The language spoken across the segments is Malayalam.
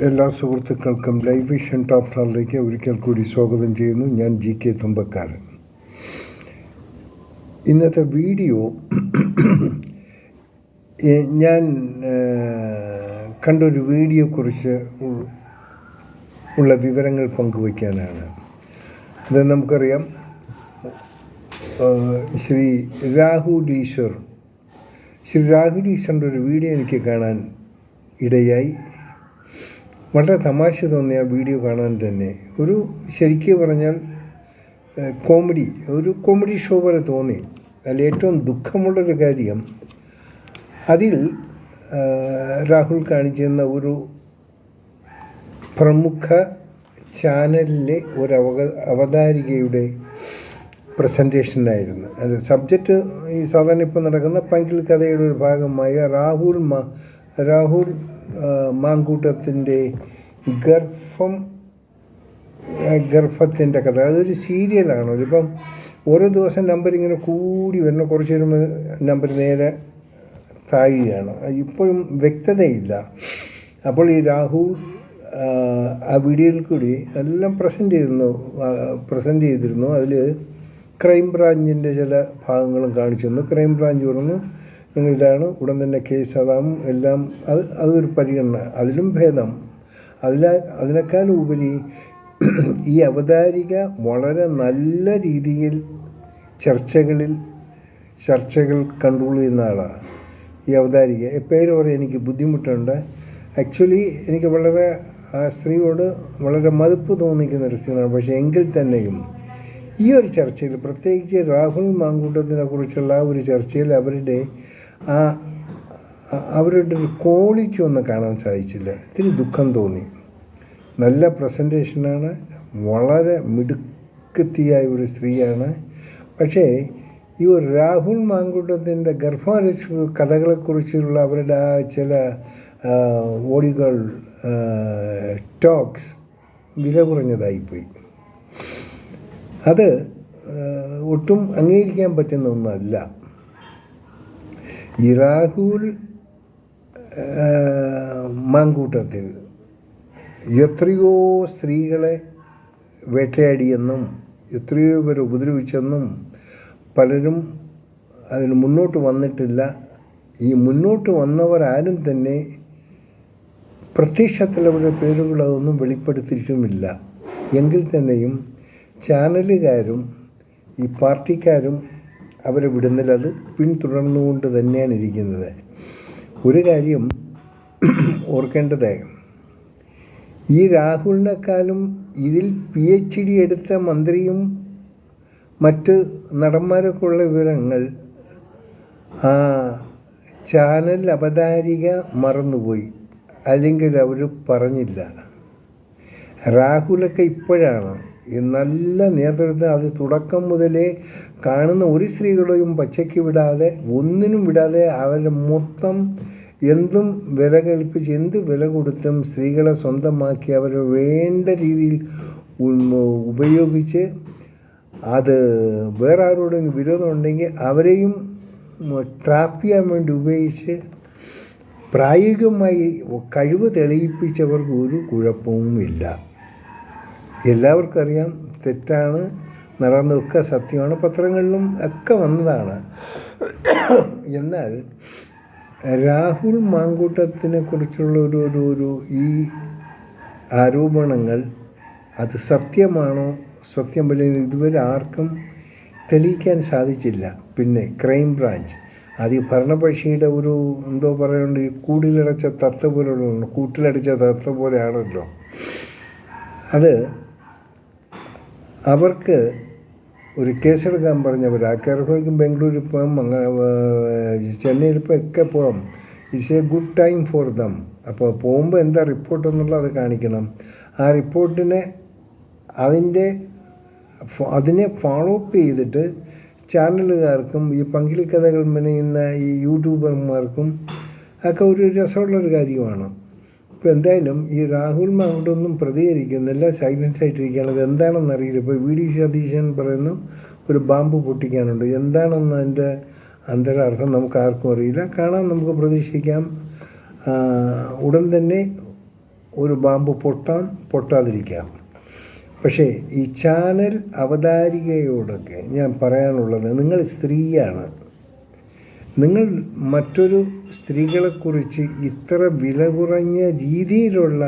എല്ലാ സുഹൃത്തുക്കൾക്കും ലൈവ് വിഷൻ ടോപ്പ് ടാറിലേക്ക് ഒരിക്കൽ കൂടി സ്വാഗതം ചെയ്യുന്നു. ഞാൻ GK തുമ്പക്കാരൻ. ഇന്നത്തെ വീഡിയോ ഞാൻ കണ്ടൊരു വീഡിയോയെക്കുറിച്ച് ഉള്ള വിവരങ്ങൾ പങ്കുവയ്ക്കാനാണ്. അത് നമുക്കറിയാം, ശ്രീ രാഹുൽ ഈശ്വറിൻ്റെ ഒരു വീഡിയോ എനിക്ക് കാണാൻ ഇടയായി. വളരെ തമാശ തോന്നിയ ആ വീഡിയോ കാണാൻ തന്നെ. ശരിക്കും പറഞ്ഞാൽ ഒരു കോമഡി ഷോ പോലെ തോന്നി. അതിൽ ഏറ്റവും ദുഃഖമുള്ളൊരു കാര്യം, അതിൽ രാഹുൽ കാണിച്ചിരുന്ന ഒരു പ്രമുഖ ചാനലിലെ ഒരു അവതാരികയുടെ പ്രസൻറ്റേഷനായിരുന്നു. അത് സബ്ജക്റ്റ് ഈ സാധാരണ ഇപ്പോൾ നടക്കുന്ന പൈങ്കിൾ കഥയുടെ ഒരു ഭാഗമായ രാഹുൽ മാങ്കൂട്ടത്തിൻ്റെ ഗർഭത്തിൻ്റെ കഥ. അതൊരു സീരിയലാണ്. ഇപ്പം ഓരോ ദിവസം നമ്പർ ഇങ്ങനെ കൂടി വരുന്ന, കുറച്ച് വരുമ്പോൾ നമ്പർ നേരെ താഴുകയാണ്. ഇപ്പോഴും വ്യക്തതയില്ല. അപ്പോൾ ഈ രാഹുൽ ആ വീഡിയോയിൽ കൂടി എല്ലാം പ്രസൻറ്റ് ചെയ്തിരുന്നു. അതിൽ ക്രൈംബ്രാഞ്ചിൻ്റെ ചില ഭാഗങ്ങളും കാണിച്ചിരുന്നു. ക്രൈംബ്രാഞ്ച് പറഞ്ഞു ഇതാണ്, ഉടൻ തന്നെ കേസ് അതാവും, എല്ലാം. അതൊരു പരിഗണന. അതിലും ഭേദം, അതിനേക്കാൾ ഉപരി ഈ അവതാരിക വളരെ നല്ല രീതിയിൽ ചർച്ചകൾ കൺട്രോൾ ചെയ്യുന്ന ആളാണ് ഈ അവതാരിക. പേര് പറയാൻ എനിക്ക് ബുദ്ധിമുട്ടുണ്ട്. ആക്ച്വലി എനിക്ക് വളരെ ആ സ്ത്രീയോട് വളരെ മതിപ്പ് തോന്നിക്കുന്ന ഒരു സ്ത്രീയാണ്. പക്ഷേ എങ്കിൽ തന്നെയും ഈ ഒരു ചർച്ചയിൽ, പ്രത്യേകിച്ച് രാഹുൽ മാങ്കൂട്ടത്തിനെ കുറിച്ചുള്ള ആ ഒരു ചർച്ചയിൽ അവരുടെ ഒരു ക്വാളിറ്റി ഒന്നും കാണാൻ സാധിച്ചില്ല. ഇത്തിരി ദുഃഖം തോന്നി. നല്ല പ്രസൻറ്റേഷനാണ്, വളരെ മിടുക്കത്തിയായ ഒരു സ്ത്രീയാണ്. പക്ഷേ ഈ ഒരു രാഹുൽ മാങ്കൂട്ടത്തിൻ്റെ ഗർഭാരക്ഷ കഥകളെക്കുറിച്ചുള്ള അവരുടെ ആ ചില ഓഡികൾ ടോക്സ് വില കുറഞ്ഞതായിപ്പോയി. അത് ഒട്ടും അംഗീകരിക്കാൻ പറ്റുന്ന ഒന്നല്ല. ഈ രാഹുൽ മാങ്കൂട്ടത്തിൽ എത്രയോ സ്ത്രീകളെ വേട്ടയാടിയെന്നും എത്രയോ പേരെ ഉപദ്രവിച്ചെന്നും പലരും അതിന് മുന്നോട്ട് വന്നിട്ടില്ല. ഈ മുന്നോട്ട് വന്നവരാരും തന്നെ പ്രത്യക്ഷത്തിൽ അവരുടെ പേരുകൾ അതൊന്നും വെളിപ്പെടുത്തിയിട്ടുമില്ല. എങ്കിൽ തന്നെയും ചാനലുകാരും ഈ പാർട്ടിക്കാരും അവരെ വിടുന്നില്ല. അത് പിന്തുടർന്നുകൊണ്ട് തന്നെയാണ് ഇരിക്കുന്നത്. ഒരു കാര്യം ഓർക്കേണ്ടത്, ഈ രാഹുലിനേക്കാളും ഇതിൽ PhD എടുത്ത മന്ത്രിയും മറ്റ് നടന്മാരൊക്കെ ഉള്ള വിവരങ്ങൾ ആ ചാനൽ അവതാരിക മറന്നുപോയി, അല്ലെങ്കിൽ അവർ പറഞ്ഞില്ല. രാഹുലൊക്കെ ഇപ്പോഴാണ് ഈ നല്ല നേതൃത്വം, അത് തുടക്കം മുതലേ കാണുന്ന ഒരു സ്ത്രീകളെയും പച്ചയ്ക്ക് വിടാതെ, ഒന്നിനും വിടാതെ അവരുടെ മൊത്തം എന്തും വില കൽപ്പിച്ച്, എന്ത് വില കൊടുത്തും സ്ത്രീകളെ സ്വന്തമാക്കി അവരെ വേണ്ട രീതിയിൽ ഉപയോഗിച്ച്, അത് വേറെ ആരോടെങ്കിലും വിരോധം ഉണ്ടെങ്കിൽ അവരെയും ട്രാപ്പ് ചെയ്യാൻ വേണ്ടി ഉപയോഗിച്ച് പ്രായോഗികമായി കഴിവ് തെളിയിപ്പിച്ചവർക്ക് ഒരു കുഴപ്പവുമില്ല. എല്ലാവർക്കും അറിയാം തെറ്റാണ്, നടന്നതൊക്കെ സത്യമാണ്, പത്രങ്ങളിലും ഒക്കെ വന്നതാണ്. എന്നാൽ രാഹുൽ മാങ്കൂട്ടത്തിനെ കുറിച്ചുള്ള ഒരു ഈ ആരോപണങ്ങൾ അത് സത്യമാണോ സത്യമല്ല ഇതുവരെ ആർക്കും തെളിയിക്കാൻ സാധിച്ചില്ല. പിന്നെ ക്രൈംബ്രാഞ്ച് അത് ഈ ഭരണപക്ഷിയുടെ എന്തോ പറയുന്നുണ്ട്, ഈ കൂട്ടിലടച്ച തത്ത പോലെയാണല്ലോ. അത് അവർക്ക് ഒരു കേസെടുക്കാൻ പറഞ്ഞവർ കാർഗോയ്ക്കും ബംഗളൂരിൽ പോകാം, ചെന്നൈയിൽ ഒക്കെ പോകാം. It's A good time for them. അപ്പോൾ പോകുമ്പോൾ എന്താ റിപ്പോർട്ട് എന്നുള്ളത് അത് കാണിക്കണം. ആ റിപ്പോർട്ടിനെ അതിനെ ഫോളോ അപ്പ് ചെയ്തിട്ട് ചാനലുകാർക്കും ഈ പങ്കിളിക്കഥകൾ മെനയുന്ന ഈ യൂട്യൂബർമാർക്കും ഒക്കെ ഒരു രസമുള്ളൊരു കാര്യമാണ്. ഇപ്പോൾ എന്തായാലും ഈ രാഹുൽ മാങ്കൂട്ടൊന്നും പ്രതികരിക്കുന്നില്ല, സൈലൻസ് ആയിട്ടിരിക്കുകയാണ്. അത് എന്താണെന്നറിയില്ല. ഇപ്പോൾ VD സതീശൻ പറയുന്നു ഒരു ബാമ്പ് പൊട്ടിക്കാനുണ്ട്. എന്താണെന്ന് അതിൻ്റെ അന്തരാർത്ഥം നമുക്ക് ആർക്കും അറിയില്ല. കാണാൻ നമുക്ക് പ്രതീക്ഷിക്കാം. ഉടൻ തന്നെ ഒരു ബാമ്പ് പൊട്ടാം, പൊട്ടാതിരിക്കാം. പക്ഷേ ഈ ചാനൽ അവതാരികയോടൊക്കെ ഞാൻ പറയാനുള്ളത്, നിങ്ങൾ സ്ത്രീയാണ്. നിങ്ങൾ മറ്റൊരു സ്ത്രീകളെക്കുറിച്ച് ഇത്ര വില കുറഞ്ഞ രീതിയിലുള്ള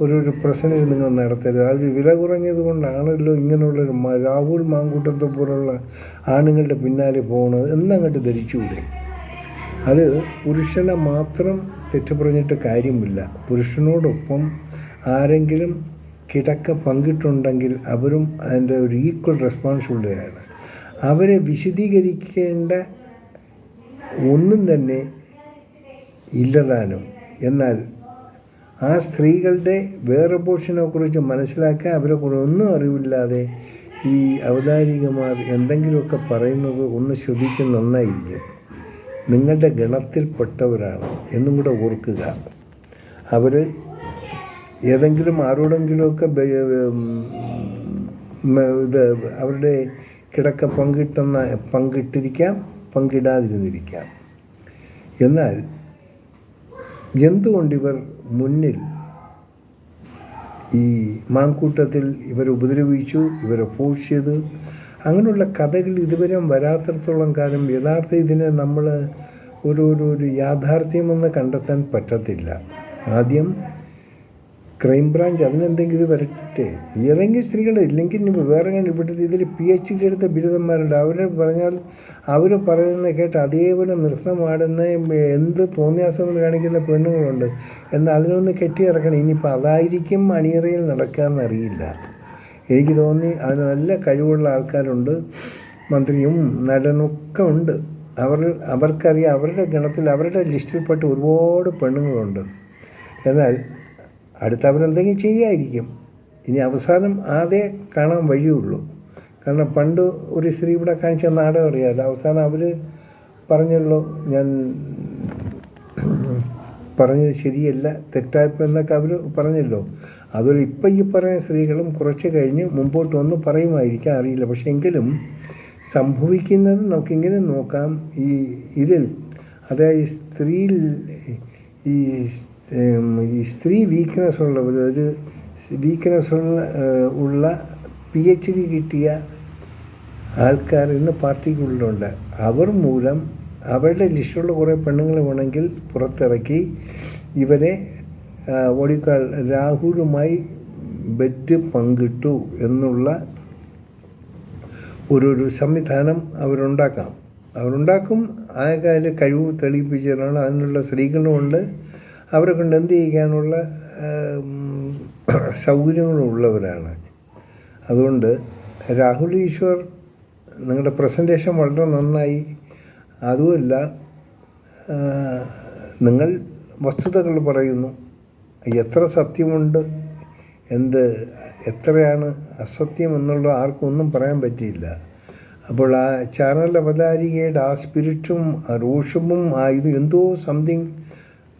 ഒരു പ്രസൻറ്റ് നിങ്ങൾ നടത്തരുത്. അത് വില കുറഞ്ഞത് കൊണ്ടാണല്ലോ ഇങ്ങനെയുള്ളൊരു രാഹുൽ മാങ്കൂട്ടത്തെ പോലുള്ള ആണുങ്ങളുടെ പിന്നാലെ പോകുന്നത് എന്നങ്ങോട്ട് ധരിച്ചുകൂടെ. അത് പുരുഷനെ മാത്രം തെറ്റു പറഞ്ഞിട്ട് കാര്യമില്ല. പുരുഷനോടൊപ്പം ആരെങ്കിലും കിടക്ക പങ്കിട്ടുണ്ടെങ്കിൽ അവരും അതിൻ്റെ ഒരു ഈക്വൽ റെസ്പോൺസിബിലിറ്റിയാണ്. അവരെ വിശദീകരിക്കേണ്ട ഒന്നും തന്നെ ഇല്ലതാനും. എന്നാൽ ആ സ്ത്രീകളുടെ വേറെ പോർഷനെക്കുറിച്ച് മനസ്സിലാക്കാൻ അവരെ ഒന്നും അറിവില്ലാതെ ഈ അവതാരികമാർ എന്തെങ്കിലുമൊക്കെ പറയുന്നത് ഒന്ന് ശ്രദ്ധിക്കുന്ന നന്നായിരിക്കും. നിങ്ങളുടെ ഗണത്തിൽപ്പെട്ടവരാണ് എന്നും കൂടെ ഓർക്കുക. അവർ ഏതെങ്കിലും ആരോടെങ്കിലുമൊക്കെ ഇത് അവരുടെ കിടക്ക പങ്കിട്ടിരിക്കാം, പങ്കിടാതിരുന്നിരിക്കാം. എന്നാൽ എന്തുകൊണ്ടിവർ മുന്നിൽ ഈ മാങ്കൂട്ടത്തിൽ ഇവരെ ഉപദ്രവിച്ചു, ഇവരെ ഫോഴ്സ് ചെയ്തു, അങ്ങനെയുള്ള കഥകൾ ഇതുവരെ വരാത്തിടത്തോളം കാലം യഥാർത്ഥ ഇതിനെ നമ്മൾ ഒരു യാഥാർത്ഥ്യമെന്ന് കണ്ടെത്താൻ പറ്റത്തില്ല. ആദ്യം ക്രൈംബ്രാഞ്ച് അതിനെന്തെങ്കിലും ഇത് വരട്ടെ. ഏതെങ്കിലും സ്ത്രീകൾ ഇല്ലെങ്കിൽ വേറെ ഇവിടുത്തെ ഇതിൽ PhD എടുത്ത ബിരുദന്മാരുണ്ട്. അവർ പറയുന്ന കേട്ട് അതേപോലെ നൃത്തമാടുന്ന എന്ത് തോന്നിയാസം കാണിക്കുന്ന പെണ്ണുങ്ങളുണ്ട്. എന്നാൽ അതിനൊന്ന് കെട്ടിയിറക്കണം. ഇനിയിപ്പോൾ അതായിരിക്കും അണിയറയിൽ നടക്കാമെന്നറിയില്ല. എനിക്ക് തോന്നി അതിന് നല്ല കഴിവുള്ള ആൾക്കാരുണ്ട്, മന്ത്രിയും നടനൊക്കെ ഉണ്ട്. അവർക്കറിയാം, അവരുടെ ഗണത്തിൽ അവരുടെ ലിസ്റ്റിൽപ്പെട്ട് ഒരുപാട് പെണ്ണുങ്ങളുണ്ട്. എന്നാൽ അടുത്തവരെന്തെങ്കിലും ചെയ്യായിരിക്കും. ഇനി അവസാനം ആദ്യം കാണാൻ വഴിയുള്ളൂ. കാരണം പണ്ട് ഒരു സ്ത്രീ ഇവിടെ കാണിച്ച നാടകം അറിയാമല്ലോ. അവസാനം അവർ പറഞ്ഞല്ലോ, ഞാൻ പറഞ്ഞത് ശരിയല്ല, തെറ്റായപ്പോൾ എന്നൊക്കെ അവർ പറഞ്ഞല്ലോ. അതുപോലെ ഇപ്പം ഈ പറയുന്ന സ്ത്രീകളും കുറച്ച് കഴിഞ്ഞ് മുമ്പോട്ട് വന്ന് പറയുമായിരിക്കാം, അറിയില്ല. പക്ഷെ എങ്കിലും സംഭവിക്കുന്നത് നമുക്കിങ്ങനെ നോക്കാം. ഇതിൽ അതായത് ഈ സ്ത്രീ വീക്ക്നെസ് ഉള്ള PhD കിട്ടിയ ആൾക്കാർ ഇന്ന് പാർട്ടിക്കുള്ളിലുണ്ട്. അവർ മൂലം അവരുടെ ലിസ്റ്റിലുള്ള കുറേ പെണ്ണുങ്ങൾ വേണമെങ്കിൽ പുറത്തിറക്കി ഇവരെ രാഹുലുമായി ബെറ്റ് പങ്കിട്ടു എന്നുള്ള ഒരു സംവിധാനം അവരുണ്ടാക്കും. ആ കാര്യം കഴിവ് തെളിയിപ്പിച്ചതാണ്. അതിനുള്ള സ്ത്രീകളുമുണ്ട്. അവരെ കൊണ്ട് എന്ത് ചെയ്യാനുള്ള സൗകര്യങ്ങളുള്ളവരാണ്. അതുകൊണ്ട് രാഹുൽ ഈശ്വർ, നിങ്ങളുടെ പ്രസൻറ്റേഷൻ വളരെ നന്നായി. അതുമല്ല, നിങ്ങൾ വസ്തുതകൾ പറയുന്നു. എത്ര സത്യമുണ്ട്, എത്രയാണ് അസത്യം എന്നുള്ള ആർക്കും ഒന്നും പറയാൻ പറ്റിയില്ല. അപ്പോൾ ആ ചാനൽ അവതാരികയുടെ ആ സ്പിരിറ്റും ആ രോഷവും ഇത് എന്തോ സംതിങ്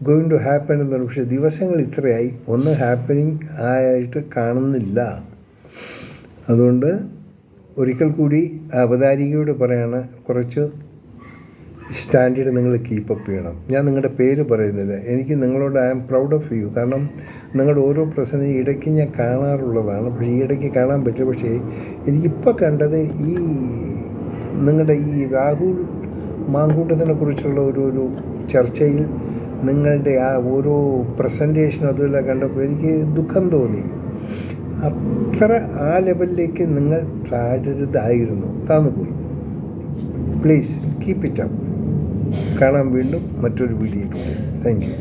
ഗോയിങ് ടു ഹാപ്പൻ എന്നാണ്. പക്ഷേ ദിവസങ്ങൾ ഇത്രയായി, ഒന്നും ഹാപ്പനിങ് ആയിട്ട് കാണുന്നില്ല. അതുകൊണ്ട് ഒരിക്കൽ കൂടി അവതാരികയോട് പറയാണ്, കുറച്ച് സ്റ്റാൻഡേർഡ് നിങ്ങൾ കീപ്പപ്പ് ചെയ്യണം. ഞാൻ നിങ്ങളുടെ പേര് പറയുന്നില്ല, എനിക്ക് നിങ്ങളോട് I am proud of you. കാരണം നിങ്ങളുടെ ഓരോ പ്രശ്നം ഇടയ്ക്ക് ഞാൻ കാണാറുള്ളതാണ്. പക്ഷേ ഈ ഇടയ്ക്ക് കാണാൻ പറ്റില്ല. പക്ഷേ എനിക്കിപ്പോൾ കണ്ടത് നിങ്ങളുടെ ഈ രാഹുൽ മാങ്കൂട്ടത്തിനെ കുറിച്ചുള്ള ഒരു ചർച്ചയിൽ നിങ്ങളുടെ ആ ഓരോ പ്രസൻറ്റേഷൻ അതുമെല്ലാം കണ്ടപ്പോൾ എനിക്ക് ദുഃഖം തോന്നി. അത്ര ആ ലെവലിലേക്ക് നിങ്ങൾ താഴ്ന്നതായിരുന്നു. Please keep it up. കാണാം വീണ്ടും മറ്റൊരു വീഡിയോയിലൂടെ. Thank U.